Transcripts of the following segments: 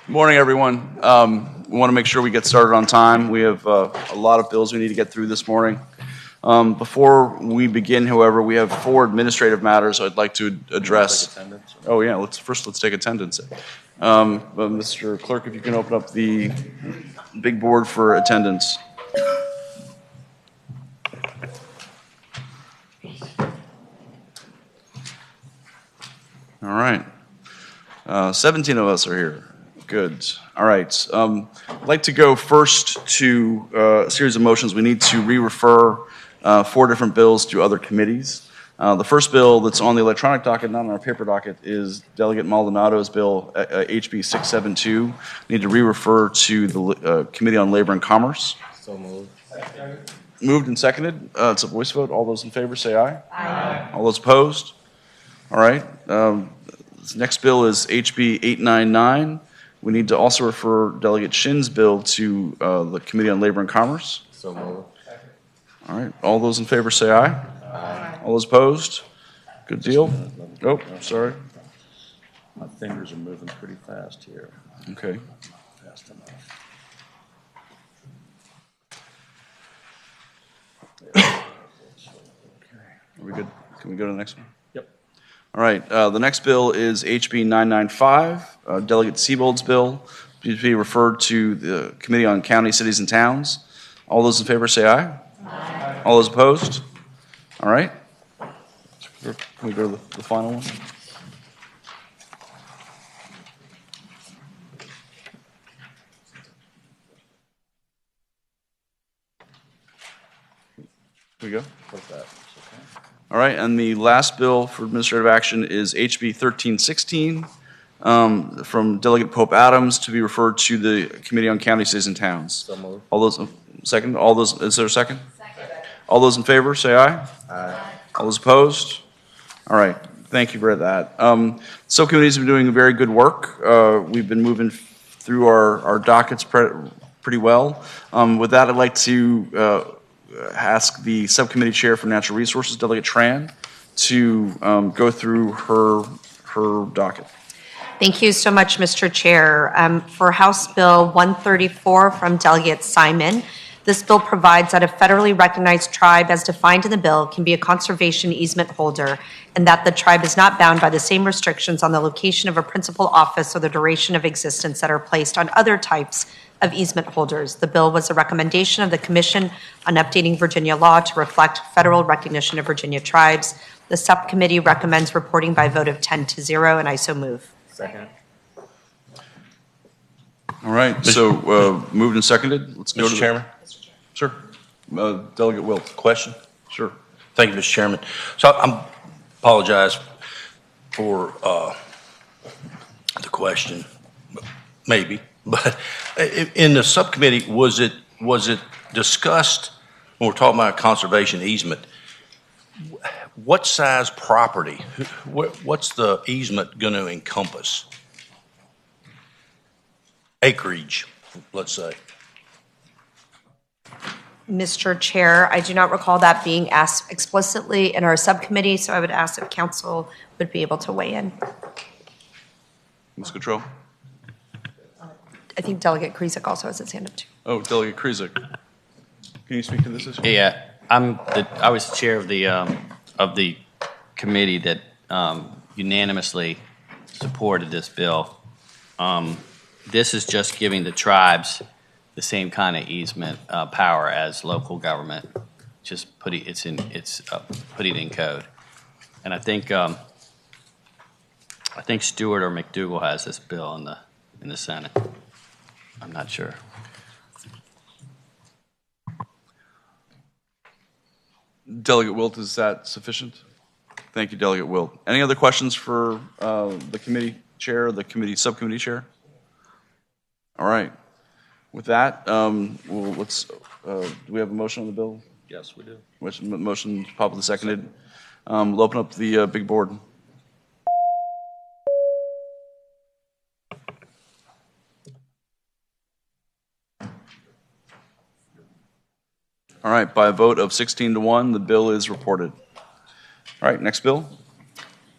Morning, everyone. We want to make sure we get started on time. We have a lot of bills we need to get through this morning. Before we begin, however, we have 4 administrative matters I'd like to address. Oh yeah, let's take attendance. Mr. Clerk, if you can open up the big board for attendance. All right. 17 of us are here. Good. All right. I'd like to go first to a series of motions. We need to re-refer 4 different bills to other committees. The first bill that's on the electronic docket, not on our paper docket, is Delegate Maldonado's bill, HB 672. We need to re-refer to the Committee on Labor and Commerce. So moved. Moved and seconded. It's a voice vote. All those in favor say aye. Aye. All those opposed? All right. This next bill is HB 899. We need to also refer Delegate Shin's bill to the Committee on Labor and Commerce. So moved. All right. All those in favor say aye. Aye. All those opposed? Good deal. Oh, sorry. My fingers are moving pretty fast here. Okay. Fast enough. Are we good? Can we go to the next one? Yep. All right. The next bill is HB 995, Delegate Siebold's bill, to be referred to the Committee on County, Cities, and Towns. All those in favor say aye. Aye. All those opposed? All right. Can we go to the final one? Here we go. What's that? All right, and the last bill for administrative action is HB 1316 from Delegate Pope Adams to be referred to the Committee on County, Cities, and Towns. So moved. All those second. All those. Is there a second? Second. All those in favor, say aye. Aye. All those opposed? All right. Thank you for that. Subcommittees have been doing very good work. We've been moving through our dockets pretty well. With that, I'd like to ask the subcommittee chair for natural resources, Delegate Tran, to go through her docket. Thank you so much, Mr. Chair. For House Bill 134 from Delegate Simon, this bill provides that a federally recognized tribe as defined in the bill can be a conservation easement holder and that the tribe is not bound by the same restrictions on the location of a principal office or the duration of existence that are placed on other types of easement holders. The bill was a recommendation of the Commission on updating Virginia law to reflect federal recognition of Virginia tribes. The subcommittee recommends reporting by vote of 10-0, and I so move. Second. All right. So moved and seconded. Let's go to Mr. Chairman? Sure. Delegate Wilt. Question? Sure. Thank you, Mr. Chairman. So I apologize for the question, maybe, but in the subcommittee, was it discussed when we're talking about conservation easement? What size property? What's the easement going to encompass? Acreage, let's say. Mr. Chair, I do not recall that being asked explicitly in our subcommittee, so I would ask if council would be able to weigh in. Ms. Gautreaux? I think Delegate Krizek also has his hand up too. Oh, Delegate Krizek. Can you speak to this issue? Yeah, I was the chair of the committee that unanimously supported this bill. This is just giving the tribes the same kind of easement power as local government. Just put it in code, and I think Stewart or McDougal has this bill in the Senate. I'm not sure. Delegate Wilt, is that sufficient? Thank you, Delegate Wilt. Any other questions for the committee chair or the subcommittee chair? All right. With that, do we have a motion on the bill? Yes, we do. Motion properly seconded. We'll open up the big board. All right, by a vote of 16-1, the bill is reported. All right, next bill.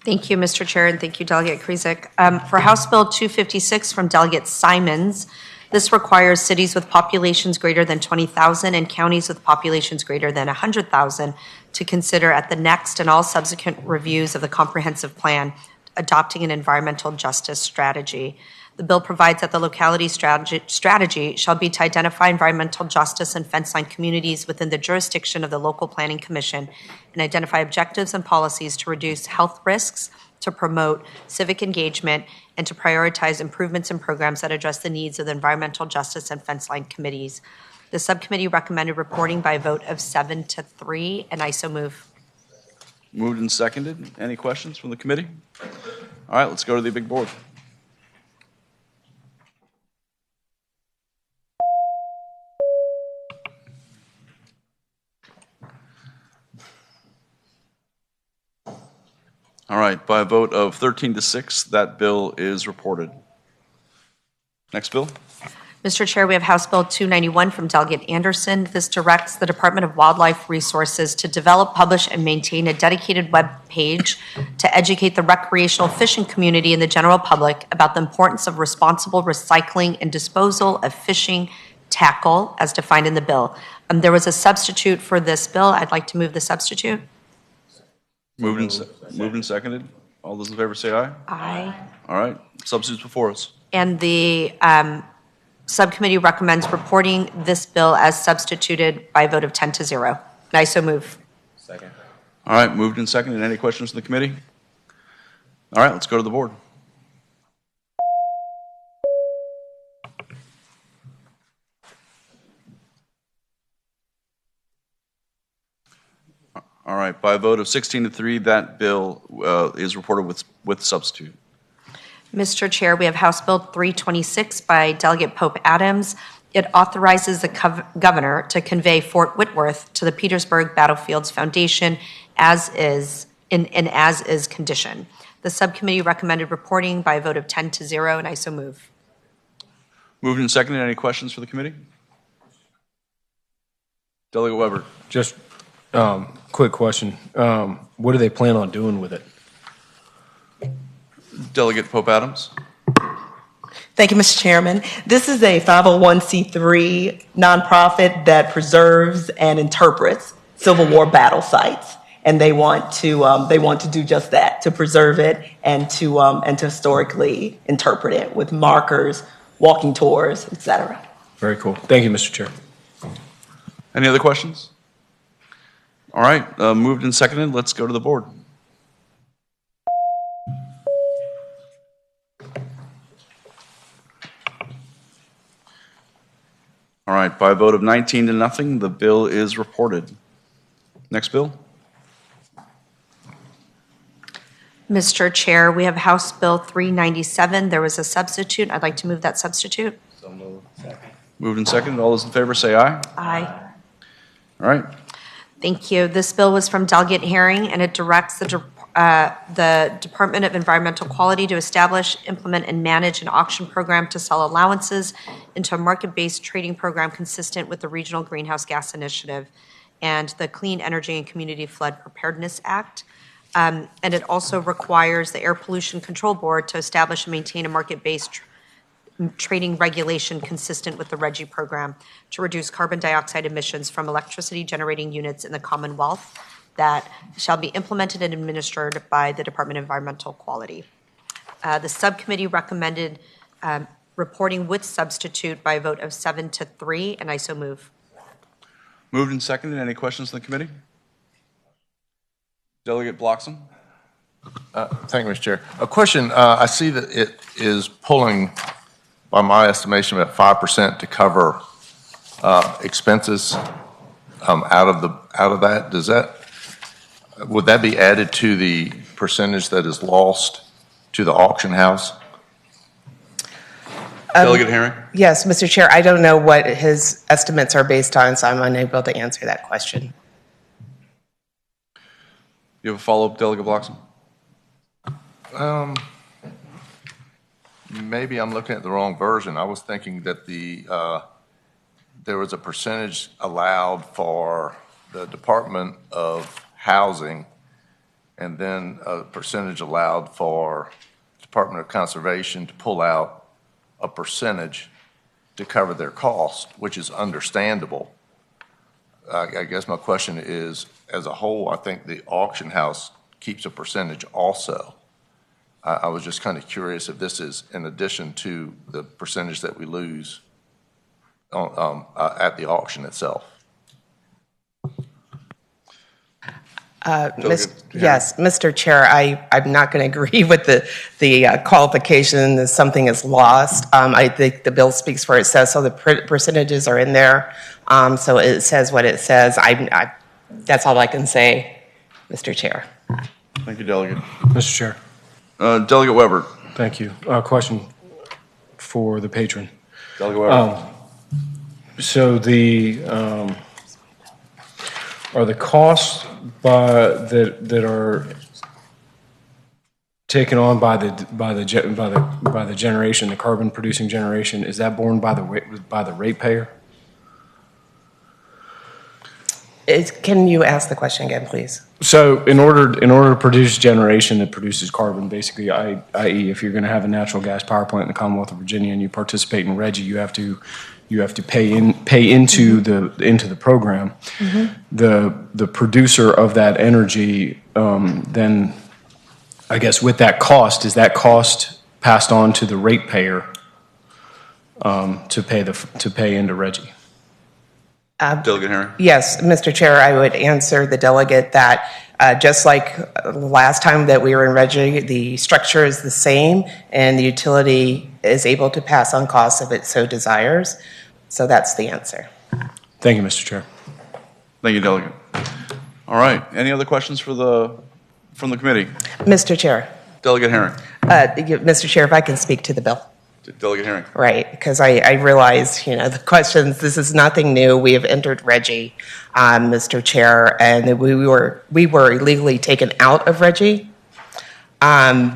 Thank you, Mr. Chair, and thank you, Delegate Krizek. For House Bill 256 from Delegate Simons, this requires cities with populations greater than 20,000 and counties with populations greater than 100,000 to consider at the next and all subsequent reviews of the comprehensive plan adopting an environmental justice strategy. The bill provides that the locality strategy shall be to identify environmental justice and fence line communities within the jurisdiction of the local planning commission and identify objectives and policies to reduce health risks, to promote civic engagement, and to prioritize improvements and programs that address the needs of the environmental justice and fence line committees. The subcommittee recommended reporting by a vote of 7-3, and I so move. Moved and seconded. Any questions from the committee? All right, let's go to the big board. All right, by a vote of 13-6, that bill is reported. Next bill. Mr. Chair, we have House Bill 291 from Delegate Anderson. This directs the Department of Wildlife Resources to develop, publish, and maintain a dedicated web page to educate the recreational fishing community and the general public about the importance of responsible recycling and disposal of fishing tackle as defined in the bill. There was a substitute for this bill. I'd like to move the substitute. Moved and seconded. All those in favor say aye. Aye. All right, substitutes before us. And the subcommittee recommends reporting this bill as substituted by a vote of 10-0. And I so move. Second. All right, moved and seconded. Any questions from the committee? All right, let's go to the board. All right, by a vote of 16-3, that bill is reported with substitute. Mr. Chair, we have House Bill 326 by Delegate Pope Adams. It authorizes the governor to convey Fort Whitworth to the Petersburg Battlefields Foundation as is condition. The subcommittee recommended reporting by a vote of 10-0, and I so move. Moved and seconded. Any questions for the committee? Delegate Weber. Just quick question. What do they plan on doing with it? Delegate Pope Adams. Thank you, Mr. Chairman. This is a 501c3 nonprofit that preserves and interprets Civil War battle sites, and they want to do just that, to preserve it and to historically interpret it with markers, walking tours, etc. Very cool. Thank you, Mr. Chair. Any other questions? All right, moved and seconded. Let's go to the board. All right, by a vote of 19-0, the bill is reported. Next bill. Mr. Chair, we have House Bill 397. There was a substitute. I'd like to move that substitute. So moved. Second. Moved and seconded. All those in favor say aye. Aye. All right. Thank you. This bill was from Delegate Herring, and it directs the Department of Environmental Quality to establish, implement, and manage an auction program to sell allowances into a market-based trading program consistent with the Regional Greenhouse Gas Initiative and the Clean Energy and Community Flood Preparedness Act. And it also requires the Air Pollution Control Board to establish and maintain a market-based trading regulation consistent with the RGGI program to reduce carbon dioxide emissions from electricity generating units in the Commonwealth that shall be implemented and administered by the Department of Environmental Quality. The subcommittee recommended reporting with substitute by a vote of 7-3, and I so move. Moved and seconded. Any questions from the committee? Delegate Bloxham. Thank you, Mr. Chair. A question, I see that it is pulling, by my estimation, about 5% to cover expenses out of that. Would that be added to the percentage that is lost to the auction house? Delegate Herring. Yes, Mr. Chair, I don't know what his estimates are based on, so I'm unable to answer that question. You have a follow-up, Delegate Bloxham? Maybe I'm looking at the wrong version. I was thinking that there was a percentage allowed for the Department of Housing and then a percentage allowed for Department of Conservation to pull out a percentage to cover their cost, which is understandable. I guess my question is, as a whole, I think the auction house keeps a percentage also. I was just kind of curious if this is in addition to the percentage that we lose at the auction itself. Yes, Mr. Chair, I'm not going to agree with the qualification that something is lost. I think the bill speaks for itself, so the percentages are in there. So it says what it says. That's all I can say, Mr. Chair. Thank you, Delegate. Mr. Chair, Delegate Weber. thank you. Question for the patron. Delegate Weber. So are the costs that are taken on by the generation, the carbon producing generation, is that borne by the ratepayer? Can you ask the question again, please? So in order to produce generation that produces carbon, basically, i.e., if you're going to have a natural gas power plant in the Commonwealth of Virginia and you participate in RGGI, you have to pay into the program. Mm-hmm. The producer of that energy, then I guess with that cost, is that cost passed on to the ratepayer to pay into RGGI? Delegate Herring. Yes, Mr. Chair, I would answer the delegate that just like last time that we were in RGGI, the structure is the same and the utility is able to pass on costs if it so desires. So that's the answer. Thank you, Mr. Chair. Thank you, Delegate. All right. Any other questions from the committee? Mr. Chair. Delegate Herring. Mr. Chair, if I can speak to the bill. Delegate Herring. Right, because I realize, the questions, this is nothing new. We have entered RGGI, Mr. Chair, and we were illegally taken out of RGGI.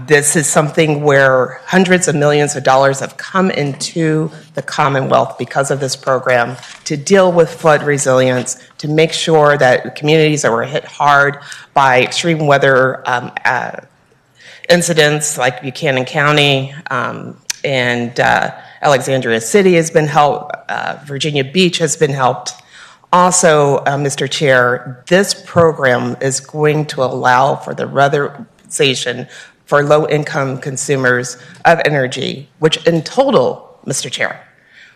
This is something where hundreds of millions of dollars have come into the Commonwealth because of this program to deal with flood resilience, to make sure that communities that were hit hard by extreme weather incidents like Buchanan County, and Alexandria City has been helped. Virginia Beach has been helped. Also, Mr. Chair, this program is going to allow for the weatherization for low-income consumers of energy, which in total, Mr. Chair,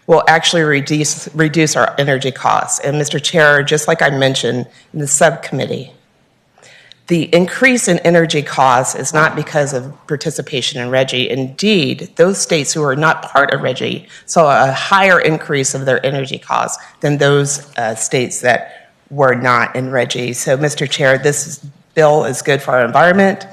will actually reduce our energy costs. And Mr. Chair, just like I mentioned in the subcommittee, the increase in energy costs is not because of participation in RGGI. Indeed, those states who are not part of RGGI saw a higher increase of their energy costs than those states that were not in RGGI. So, Mr. Chair, this bill is good for our environment.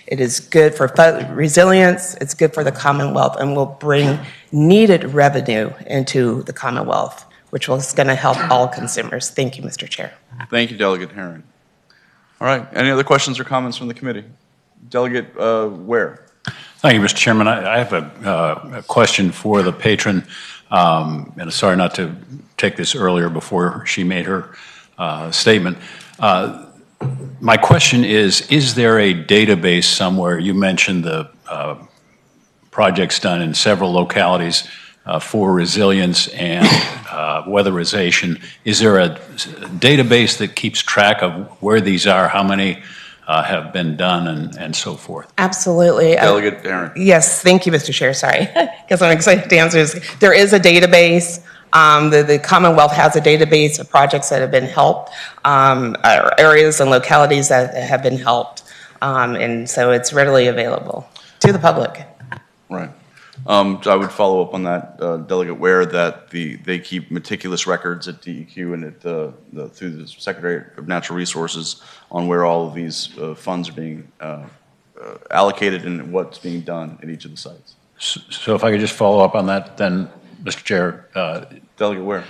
It is good for resilience. It's good for the Commonwealth and will bring needed revenue into the Commonwealth, which is going to help all consumers. Thank you, Mr. Chair. Thank you, Delegate Herring. All right. Any other questions or comments from the committee? Delegate Ware. Thank you, Mr. Chairman. I have a question for the patron, and sorry not to take this earlier before she made her statement. My question is there a database somewhere? You mentioned the projects done in several localities for resilience and weatherization. Is there a database that keeps track of where these are, how many have been done, and so forth? Absolutely. Delegate Aaron. Yes, thank you, Mr. Chair. Sorry, because I'm excited to answer this. There is a database. The Commonwealth has a database of projects that have been helped, areas and localities that have been helped, and so it's readily available to the public. Right. So I would follow up on that, Delegate Ware, that they keep meticulous records at DEQ and at through the Secretary of Natural Resources on where all of these funds are being allocated and what's being done at each of the sites. So if I could just follow up on that, then, Mr. Chair. Delegate Ware.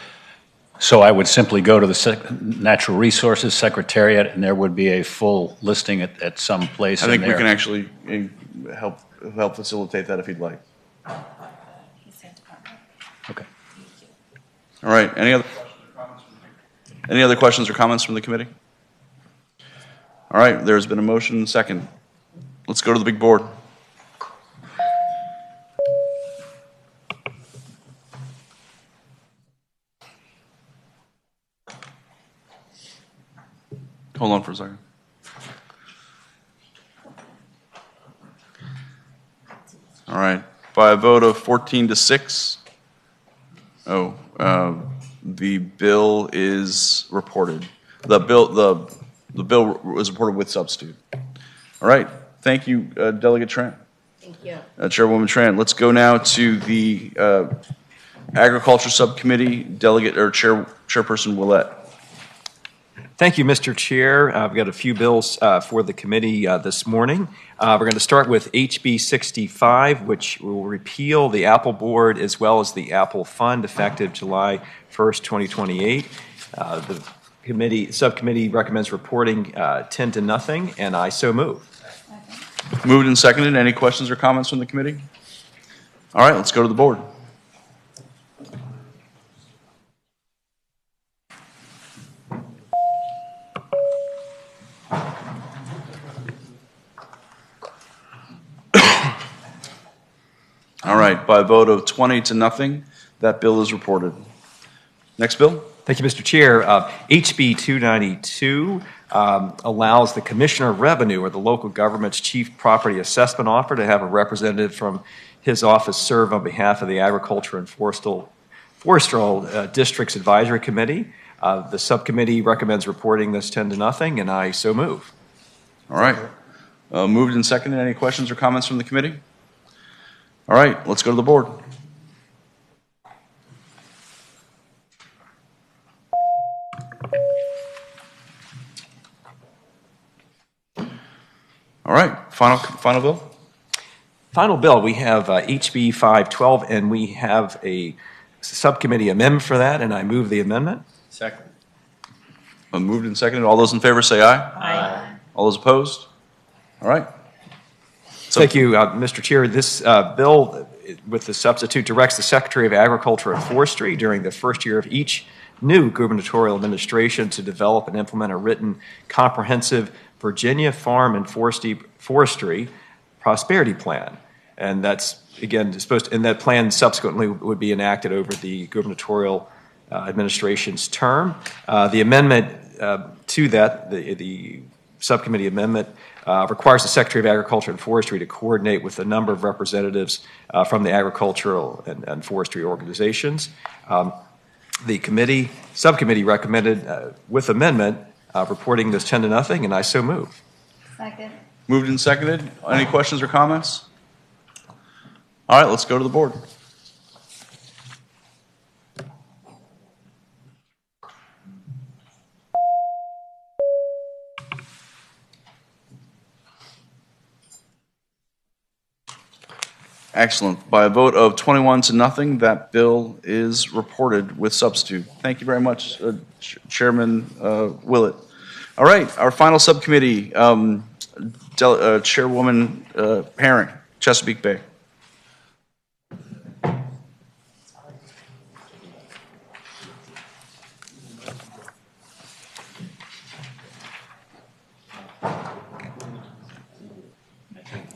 So I would simply go to the Natural Resources Secretariat, and there would be a full listing at some place. I think we can actually help facilitate that if you'd like. Okay. All right. Any other questions or comments from the committee? All right, there's been a motion and a second. Let's go to the big board. Hold on for a second. All right, by a vote of 14 to 6, the bill is reported. The bill was reported with substitute. All right, thank you, Delegate Trent. Thank you. Chairwoman Trent. Let's go now to the Agriculture Subcommittee, Chairperson Willett. Thank you, Mr. Chair. I've got a few bills for the committee this morning. We're going to start with HB 65, which will repeal the Apple Board as well as the Apple Fund effective July 1st, 2028. The subcommittee recommends reporting 10 to nothing, and I so move. Moved and seconded. Any questions or comments from the committee? All right, let's go to the board. All right, by a vote of 20 to nothing, that bill is reported. Next bill. Thank you, Mr. Chair. HB 292 allows the Commissioner of Revenue or the local government's chief property assessment officer to have a representative from his office serve on behalf of the Agriculture and Forestry District's Advisory Committee. The subcommittee recommends reporting this 10 to nothing, and I so move. All right. Moved and seconded. Any questions or comments from the committee? All right, let's go to the board. All right, final bill. Final bill, we have HB 512, and we have a subcommittee amendment for that, and I move the amendment. Second. Moved and seconded. All those in favor say aye. Aye. All those opposed? All right. Thank you, Mr. Chair. This bill, with the substitute, directs the Secretary of Agriculture and Forestry during the first year of each new gubernatorial administration to develop and implement a written, comprehensive Virginia Farm and Forestry Prosperity Plan. And that's, again, and that plan subsequently would be enacted over the gubernatorial administration's term. The amendment to that, the subcommittee amendment, requires the Secretary of Agriculture and Forestry to coordinate with a number of representatives from the agricultural and forestry organizations. The subcommittee recommended with amendment reporting this 10 to nothing, and I so move. Second. Moved and seconded. Any questions or comments? All right, let's go to the board. Excellent. By a vote of 21 to nothing, that bill is reported with substitute. Thank you very much, Chairman Willett. All right, our final subcommittee, Chairwoman Herring, Chesapeake Bay.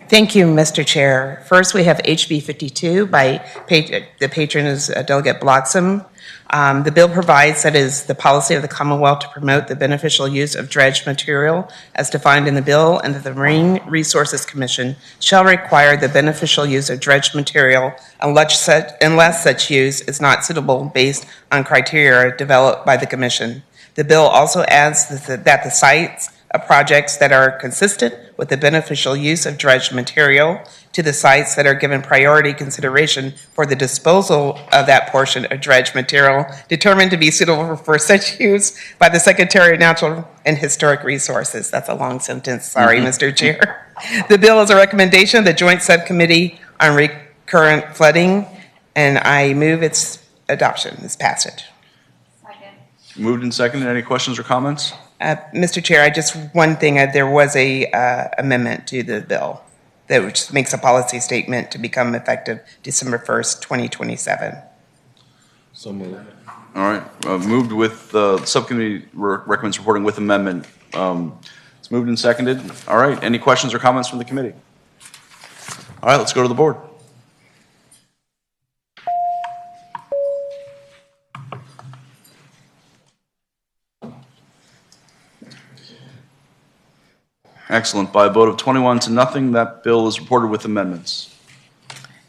Thank you, Mr. Chair. First, we have HB 52 by the patron is Delegate Bloxham. The bill provides that it is the policy of the Commonwealth to promote the beneficial use of dredged material as defined in the bill, and that the Marine Resources Commission shall require the beneficial use of dredged material unless such use is not suitable based on criteria developed by the Commission. The bill also adds that the sites of projects that are consistent with the beneficial use of dredged material to the sites that are given priority consideration for the disposal of that portion of dredged material determined to be suitable for such use by the Secretary of Natural and Historic Resources. That's a long sentence. Sorry, Mr. Chair. The bill is a recommendation of the Joint Subcommittee on Recurrent Flooding, and I move its adoption, its passage. Second. Moved and seconded. Any questions or comments? Mr. Chair, one thing, there was a amendment to the bill that which makes a policy statement to become effective December 1st, 2027. So moved. All right, moved with the subcommittee recommends reporting with amendment. It's moved and seconded. All right, any questions or comments from the committee? All right, let's go to the board. Excellent. By a vote of 21 to nothing, that bill is reported with amendments.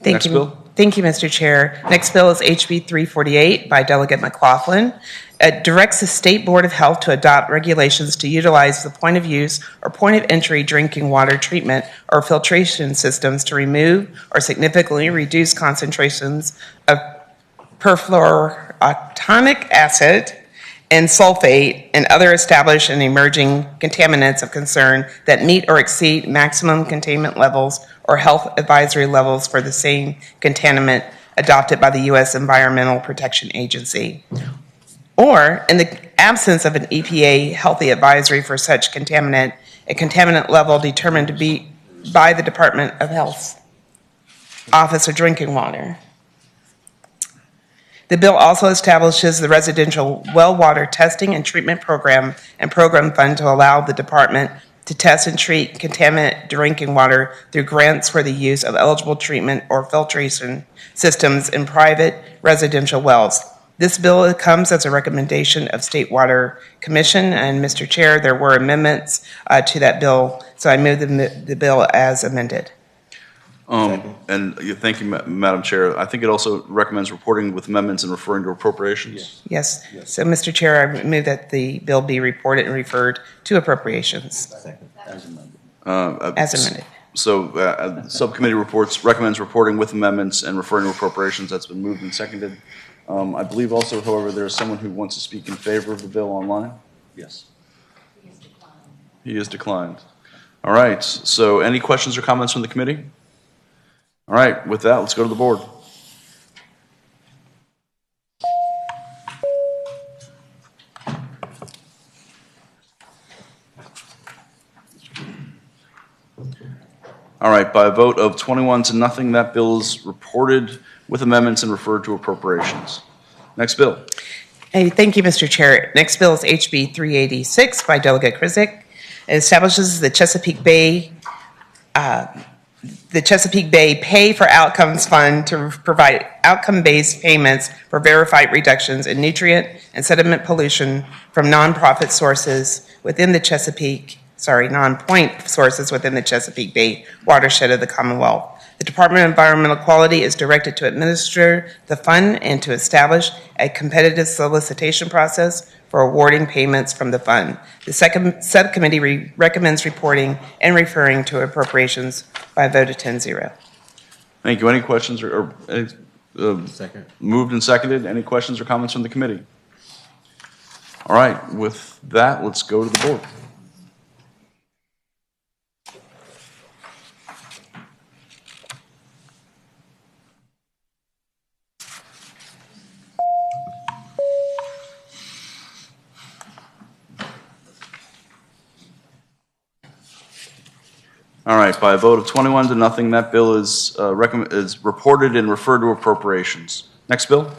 Next bill. Thank you, Mr. Chair. Next bill is HB 348 by Delegate McLaughlin. It directs the State Board of Health to adopt regulations to utilize the point of use or point of entry drinking water treatment or filtration systems to remove or significantly reduce concentrations of perfluorooctanic acid and sulfate and other established and emerging contaminants of concern that meet or exceed maximum containment levels or health advisory levels for the same contaminant adopted by the U.S. Environmental Protection Agency. Or, in the absence of an EPA healthy advisory for such contaminant, a contaminant level determined to be by the Department of Health Office of Drinking Water. The bill also establishes the residential well water testing and treatment program and program fund to allow the department to test and treat contaminant drinking water through grants for the use of eligible treatment or filtration systems in private residential wells. This bill comes as a recommendation of State Water Commission, and Mr. Chair, there were amendments to that bill, so I move the bill as amended. Thank you, Madam Chair. I think it also recommends reporting with amendments and referring to appropriations. Yes. So, Mr. Chair, I move that the bill be reported and referred to appropriations. As amended. So, subcommittee reports recommends reporting with amendments and referring to appropriations. That's been moved and seconded. I believe also, however, there is someone who wants to speak in favor of the bill online. Yes. He is declined. All right. So, any questions or comments from the committee? All right, with that, let's go to the board. All right, by a vote of 21 to nothing, that bill is reported with amendments and referred to appropriations. Next bill. Hey, thank you, Mr. Chair. Next bill is HB 386 by Delegate Krizik. It establishes the Chesapeake Bay Pay for Outcomes Fund to provide outcome-based payments for verified reductions in nutrient and sediment pollution from non-point sources within the Chesapeake Bay watershed of the Commonwealth. The Department of Environmental Quality is directed to administer the fund and to establish a competitive solicitation process for awarding payments from the fund. The second subcommittee recommends reporting and referring to appropriations by a vote of 10-0. Thank you. Any questions or Second. Moved and seconded. Any questions or comments from the committee? All right. With that, let's go to the board. All right, by a vote of 21 to nothing, that bill is reported and referred to appropriations. Next bill.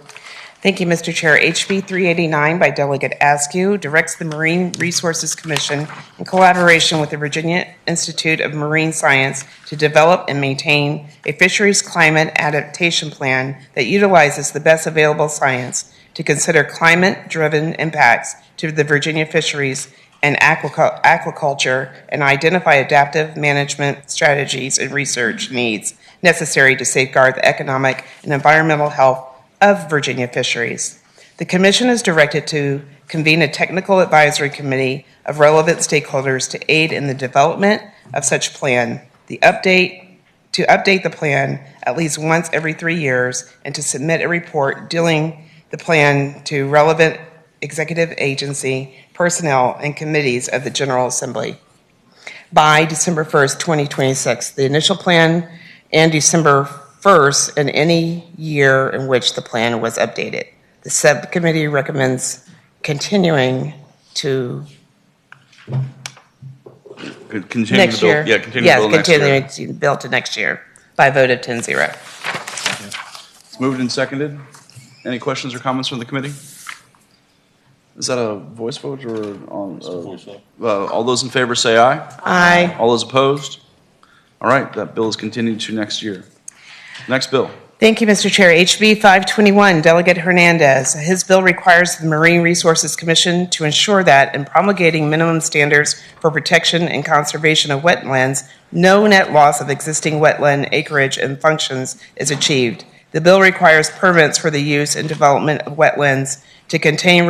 Thank you, Mr. Chair. HB 389 by Delegate Askew directs the Marine Resources Commission in collaboration with the Virginia Institute of Marine Science to develop and maintain a fisheries climate adaptation plan that utilizes the best available science to consider climate-driven impacts to the Virginia fisheries and aquaculture and identify adaptive management strategies and research needs necessary to safeguard the economic and environmental health of Virginia fisheries. The Commission is directed to convene a technical advisory committee of relevant stakeholders to aid in the development of such plan, to update the plan at least once every 3 years, and to submit a report dealing the plan to relevant executive agency, personnel, and committees of the General Assembly by December 1st, 2026. The initial plan and December 1st in any year in which the plan was updated. The subcommittee recommends continuing to Continue next the bill. year. Yeah, continue the bill next year. Continuing to bill to next year by a vote of 10-0. It's moved and seconded. Any questions or comments from the committee? Is that a voice vote or on? All those in favor say aye. Aye. All those opposed? All right, that bill is continued to next year. Next bill. Thank you, Mr. Chair. HB 521, Delegate Hernandez. His bill requires the Marine Resources Commission to ensure that in promulgating minimum standards for protection and conservation of wetlands, no net loss of existing wetland acreage and functions is achieved. The bill requires permits for the use and development of wetlands to contain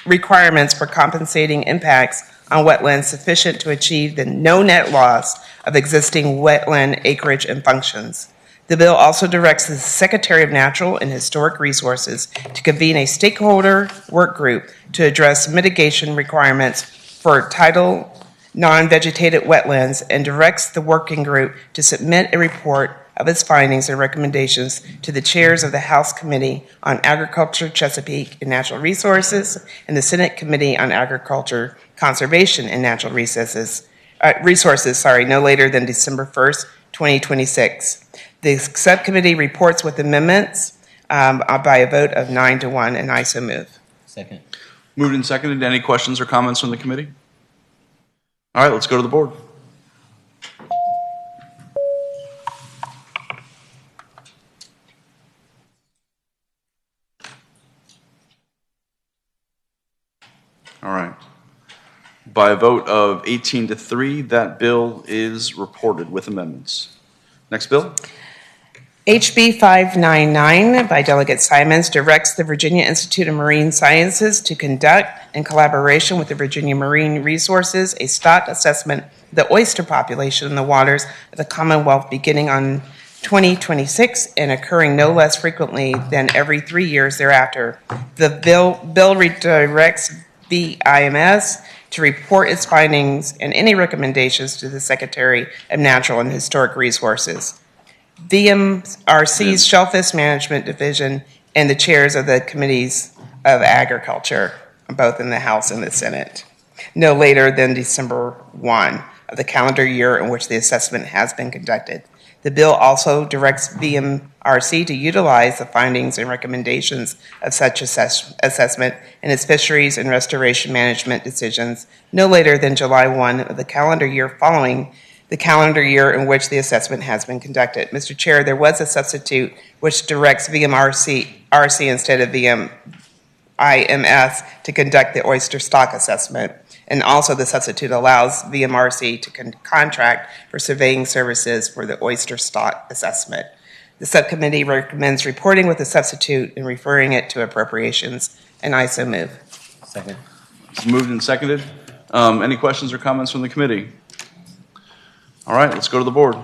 requirements for compensating impacts on wetlands sufficient to achieve the no net loss of existing wetland acreage and functions. The bill also directs the Secretary of Natural and Historic Resources to convene a stakeholder work group to address mitigation requirements for tidal non-vegetated wetlands and directs the working group to submit a report of its findings and recommendations to the chairs of the House Committee on Agriculture, Chesapeake, and Natural Resources and the Senate Committee on Agriculture, Conservation, and Natural Resources, no later than December 1st, 2026. The subcommittee reports with amendments by a vote of 9-1, and I so move. Second. Moved and seconded. Any questions or comments from the committee? All right, let's go to the board. All right. By a vote of 18-3, that bill is reported with amendments. Next bill. HB 599 by Delegate Simons directs the Virginia Institute of Marine Sciences to conduct, in collaboration with the Virginia Marine Resources, a stock assessment of the oyster population in the waters of the Commonwealth beginning on 2026 and occurring no less frequently than every 3 years thereafter. The bill redirects the IMS to report its findings and any recommendations to the Secretary of Natural and Historic Resources, VMRC's Shellfish Management Division, and the chairs of the Committees of Agriculture, both in the House and the Senate, no later than December 1 of the calendar year in which the assessment has been conducted. The bill also directs VMRC to utilize the findings and recommendations of such assessment in its fisheries and restoration management decisions no later than July 1 of the calendar year following the calendar year in which the assessment has been conducted. Mr. Chair, there was a substitute which directs VMRC instead of IMS to conduct the oyster stock assessment. And also the substitute allows VMRC to contract for surveying services for the oyster stock assessment. The subcommittee recommends reporting with the substitute and referring it to appropriations, and I so move. Second. It's moved and seconded. Any questions or comments from the committee? All right, let's go to the board.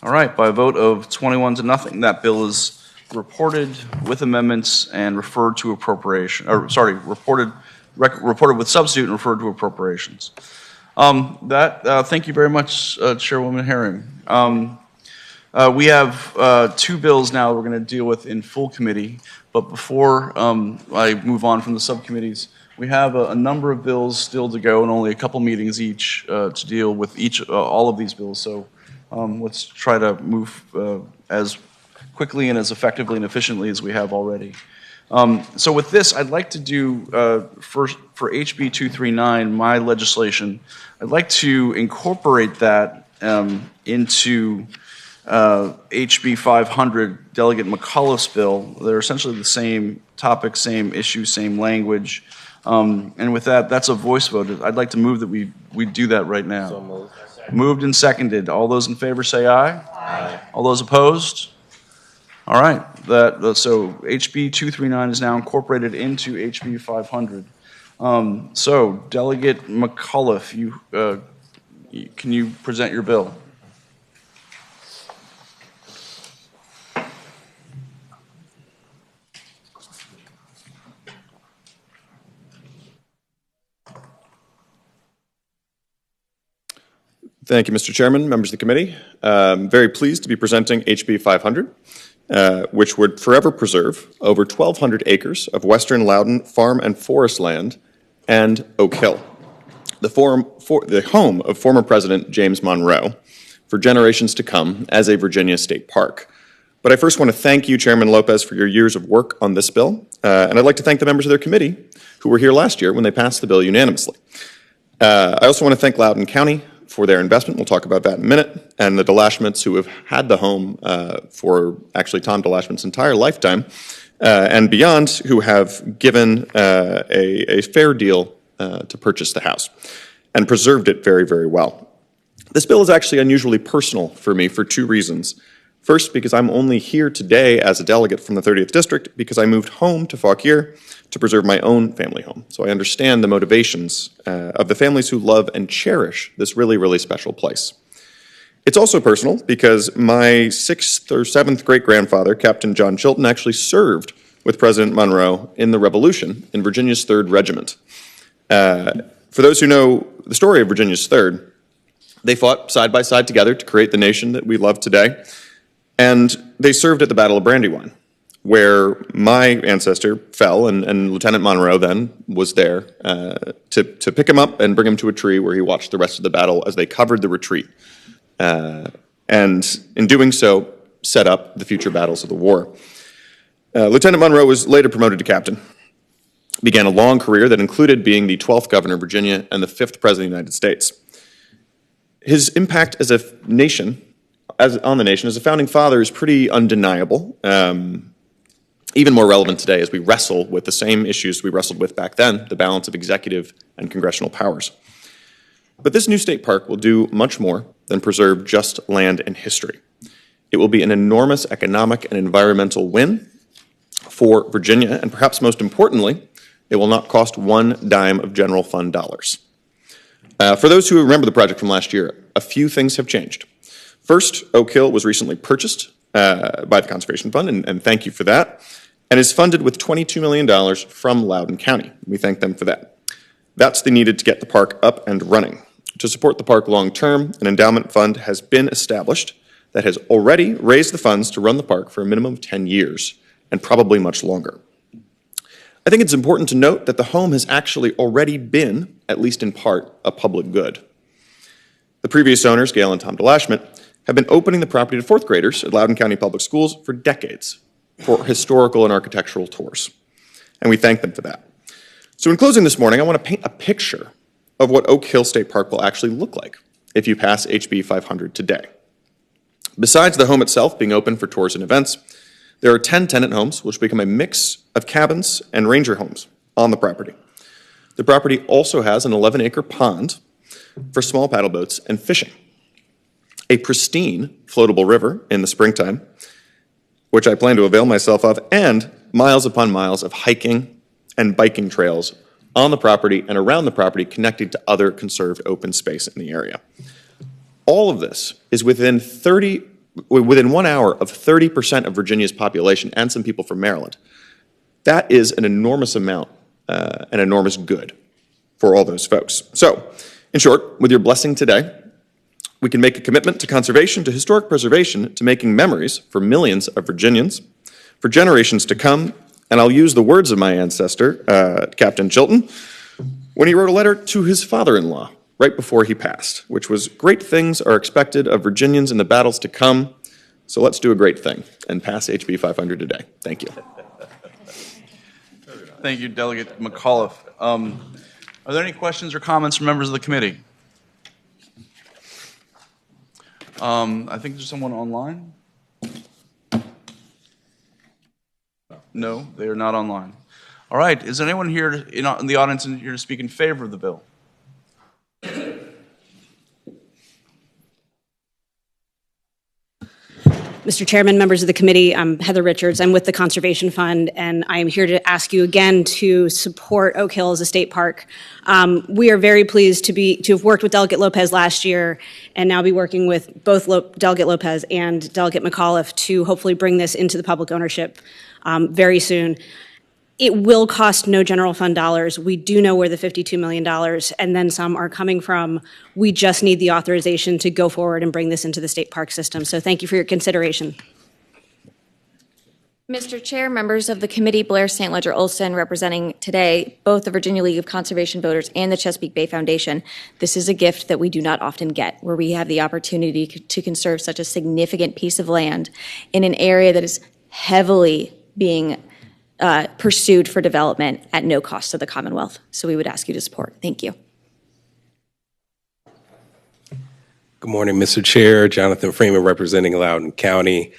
All right, by a vote of 21-0, that bill is reported with amendments and referred to reported with substitute and referred to appropriations. Thank you very much, Chairwoman Herring. We have two bills now we're going to deal with in full committee, but before I move on from the subcommittees, we have a number of bills still to go and only a couple meetings each to deal with all of these bills. So let's try to move as quickly and as effectively and efficiently as we have already. So with this, I'd like to do, first for HB 239, my legislation, I'd like to incorporate that into HB 500, Delegate McAuliffe's bill. They're essentially the same topic, same issue, same language. And with that, that's a voice vote. I'd like to move that we do that right now. So moved. Moved and seconded. All those in favor say aye. Aye. All those opposed? All right. So HB 239 is now incorporated into HB 500. So Delegate McAuliffe, can you present your bill? Thank you, Mr. Chairman, members of the committee. I'm very pleased to be presenting HB 500, which would forever preserve over 1,200 acres of Western Loudon farm and forest land and Oak Hill. the home of former President James Monroe, for generations to come as a Virginia state park. But I first want to thank you, Chairman Lopez, for your years of work on this bill, and I'd like to thank the members of their committee who were here last year when they passed the bill unanimously. I also want to thank Loudoun County for their investment. We'll talk about that in a minute, and the DeLashments who have had the home for actually Tom DeLashment's entire lifetime and beyond, who have given a fair deal to purchase the house and preserved it very, very well. This bill is actually unusually personal for me for two reasons. First, because I'm only here today as a delegate from the 30th District because I moved home to Fauquier to preserve my own family home. So I understand the motivations of the families who love and cherish this really, really special place. It's also personal because my 6th or 7th great-grandfather, Captain John Chilton, actually served with President Monroe in the Revolution in Virginia's 3rd Regiment. For those who know the story of Virginia's 3rd, they fought side by side together to create the nation that we love today, and they served at the Battle of Brandywine, where my ancestor fell, and Lieutenant Monroe then was there to pick him up and bring him to a tree where he watched the rest of the battle as they covered the retreat, and in doing so, set up the future battles of the war. Lieutenant Monroe was later promoted to captain, began a long career that included being the 12th governor of Virginia and the 5th president of the United States. His impact as a nation, on the nation, as a founding father is pretty undeniable, even more relevant today as we wrestle with the same issues we wrestled with back then, the balance of executive and congressional powers. But this new state park will do much more than preserve just land and history. It will be an enormous economic and environmental win for Virginia, and perhaps most importantly, it will not cost one dime of general fund dollars. For those who remember the project from last year, a few things have changed. First, Oak Hill was recently purchased by the Conservation Fund, and thank you for that, and is funded with $22 million from Loudoun County. We thank them for that. That's the needed to get the park up and running. To support the park long-term, an endowment fund has been established that has already raised the funds to run the park for a minimum of 10 years, and probably much longer. I think it's important to note that the home has actually already been, at least in part, a public good. The previous owners, Gail and Tom DeLashment, have been opening the property to 4th graders at Loudoun County Public Schools for decades for historical and architectural tours, and we thank them for that. So in closing this morning, I want to paint a picture of what Oak Hill State Park will actually look like if you pass HB 500 today. Besides the home itself being open for tours and events, there are 10 tenant homes, which become a mix of cabins and ranger homes on the property. The property also has an 11-acre pond for small paddle boats and fishing, a pristine floatable river in the springtime, which I plan to avail myself of, and miles upon miles of hiking and biking trails on the property and around the property connected to other conserved open space in the area. All of this is within 1 hour of 30% of Virginia's population and some people from Maryland. That is an enormous amount, an enormous good for all those folks. So, in short, with your blessing today, we can make a commitment to conservation, to historic preservation, to making memories for millions of Virginians, for generations to come, and I'll use the words of my ancestor, Captain Chilton, when he wrote a letter to his father-in-law right before he passed, which was, "Great things are expected of Virginians in the battles to come, so let's do a great thing and pass HB 500 today." Thank you. Thank you, Delegate McAuliffe. Are there any questions or comments from members of the committee? I think there's someone online. No, they are not online. All right, is there anyone here in the audience here to speak in favor of the bill? Mr. Chairman, members of the committee, I'm Heather Richards. I'm with the Conservation Fund, and I am here to ask you again to support Oak Hill as a state park. We are very pleased to have worked with Delegate Lopez last year and now be working with both Delegate Lopez and Delegate McAuliffe to hopefully bring this into the public ownership very soon. It will cost no general fund dollars. We do know where the $52 million and then some are coming from. We just need the authorization to go forward and bring this into the state park system. So thank you for your consideration. Mr. Chair, members of the committee, Blair St. Ledger Olson, representing today both the Virginia League of Conservation Voters and the Chesapeake Bay Foundation. This is a gift that we do not often get, where we have the opportunity to conserve such a significant piece of land in an area that is heavily being pursued for development at no cost to the Commonwealth. So we would ask you to support. Thank you. Good morning, Mr. Chair. Jonathan Freeman representing Loudoun County.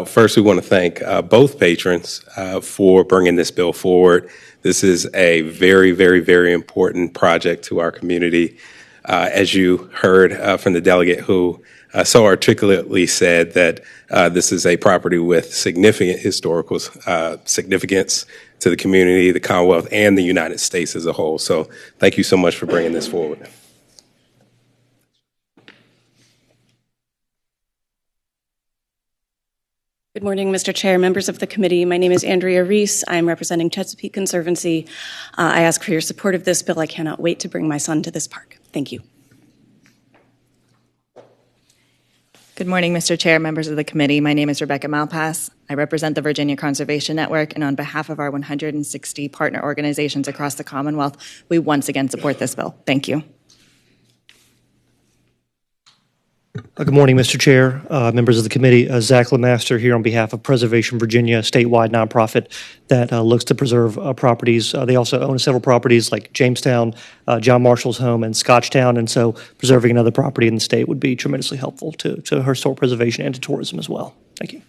First, we want to thank both patrons for bringing this bill forward. This is a very, very, very important project to our community. As you heard from the delegate who so articulately said that this is a property with significant historical significance to the community, the Commonwealth, and the United States as a whole. So thank you so much for bringing this forward. Good morning, Mr. Chair, members of the committee. My name is Andrea Reese. I'm representing Chesapeake Conservancy. I ask for your support of this bill. I cannot wait to bring my son to this park. Thank you. Good morning, Mr. Chair, members of the committee. My name is Rebecca Malpass. I represent the Virginia Conservation Network, and on behalf of our 160 partner organizations across the Commonwealth, we once again support this bill. Thank you. Good morning, Mr. Chair, members of the committee. Zach Lemaster here on behalf of Preservation Virginia, a statewide nonprofit that looks to preserve properties. They also own several properties like Jamestown, John Marshall's home, and Scotchtown, and so preserving another property in the state would be tremendously helpful to historic preservation and to tourism as well. Thank you.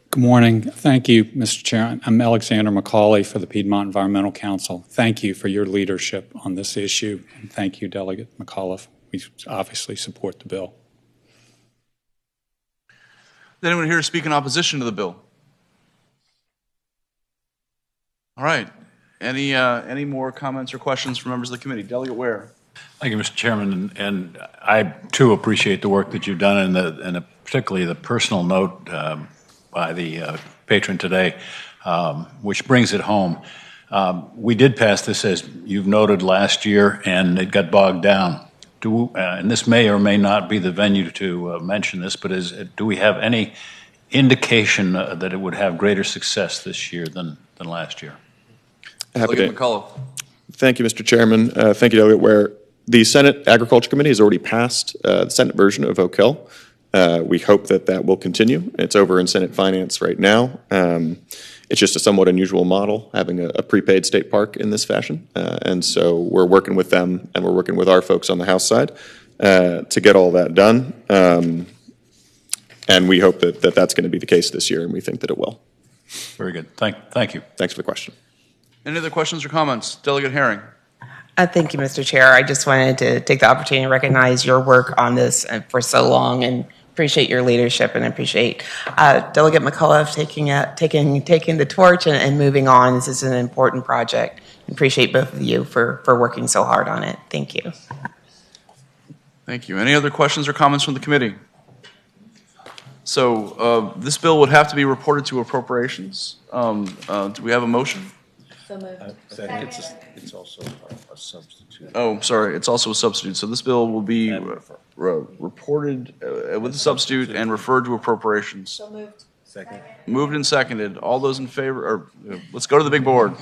Good morning. Thank you, Mr. Chair. I'm Alexander McCauley for the Piedmont Environmental Council. Thank you for your leadership on this issue, and thank you, Delegate McAuliffe. We obviously support the bill. Is anyone here to speak in opposition to the bill? All right. Any more comments or questions from members of the committee? Delegate Ware. Thank you, Mr. Chairman, and I too appreciate the work that you've done, and particularly the personal note by the patron today, which brings it home. We did pass this, as you've noted, last year, and it got bogged down. And this may or may not be the venue to mention this, but do we have any indication that it would have greater success this year than last year? Happy to. McCullough. Thank you, Mr. Chairman. Thank you, Delegate Ware. The Senate Agriculture Committee has already passed the Senate version of Oak Hill. We hope that will continue. It's over in Senate Finance right now. It's just a somewhat unusual model, having a prepaid state park in this fashion. And so we're working with them, and we're working with our folks on the House side to get all that done. And we hope that that's going to be the case this year, and we think that it will. Very good. Thank you. Thanks for the question. Any other questions or comments? Delegate Herring. Thank you, Mr. Chair. I just wanted to take the opportunity to recognize your work on this for so long, and appreciate your leadership, and appreciate Delegate McCullough taking the torch and moving on. This is an important project. Appreciate both of you for working so hard on it. Thank you. Thank you. Any other questions or comments from the committee? So this bill would have to be reported to appropriations. Do we have a motion? So moved. It's also a substitute. Oh, sorry. It's also a substitute. So this bill will be reported with a substitute and referred to appropriations. So moved. Second. Moved and seconded. All those in favor, or let's go to the big board.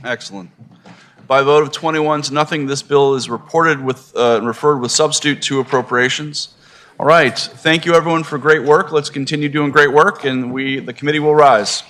Excellent. By a vote of 21 to nothing, this bill is reported with referred with substitute to appropriations. All right. Thank you, everyone, for great work. Let's continue doing great work, and the committee will rise.